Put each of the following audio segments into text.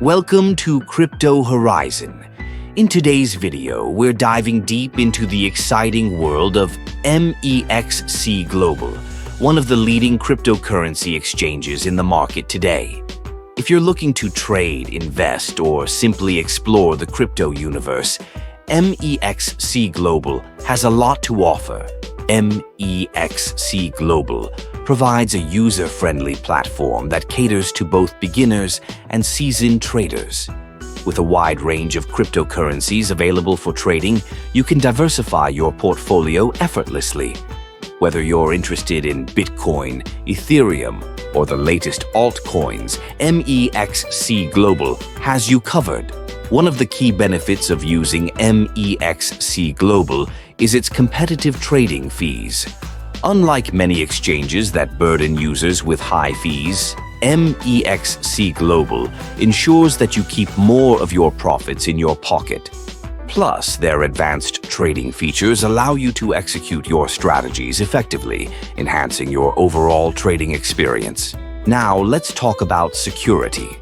Welcome to Crypto Horizon. In today's video, we're diving deep into the exciting world of MEXC Global, one of the leading cryptocurrency exchanges in the market today. If you're looking to trade, invest, or simply explore the crypto universe, MEXC Global has a lot to offer. MEXC Global provides a user-friendly platform that caters to both beginners and seasoned traders. With a wide range of cryptocurrencies available for trading, you can diversify your portfolio effortlessly. Whether you're interested in Bitcoin, Ethereum, or the latest altcoins, MEXC Global has you covered. One of the key benefits of using MEXC Global is its competitive trading fees. Unlike many exchanges that burden users with high fees, MEXC Global ensures that you keep more of your profits in your pocket. Plus, their advanced trading features allow you to execute your strategies effectively, enhancing your overall trading experience. Now, let's talk about security.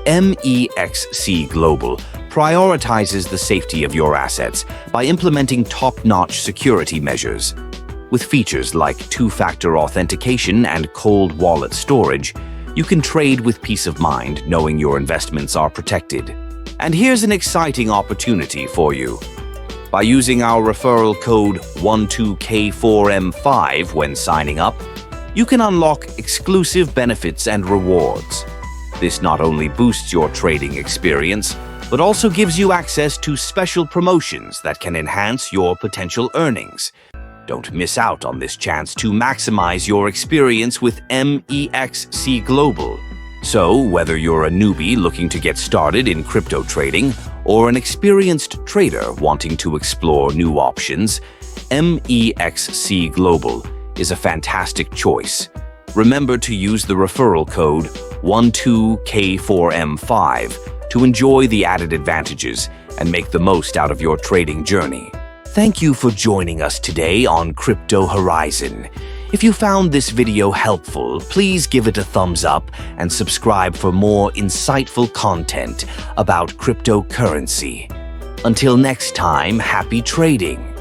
MEXC Global prioritizes the safety of your assets by implementing top-notch security measures. With features like two-factor authentication and cold wallet storage, you can trade with peace of mind knowing your investments are protected. And here's an exciting opportunity for you. By using our referral code 12K4M5 when signing up, you can unlock exclusive benefits and rewards. This not only boosts your trading experience, but also gives you access to special promotions that can enhance your potential earnings. Don't miss out on this chance to maximize your experience with MEXC Global. So, whether you're a newbie looking to get started in crypto trading or an experienced trader wanting to explore new options, MEXC Global is a fantastic choice. Remember to use the referral code 12K4M5 to enjoy the added advantages and make the most out of your trading journey. Thank you for joining us today on Crypto Horizon. If you found this video helpful, please give it a thumbs up and subscribe for more insightful content about cryptocurrency. Until next time, happy trading!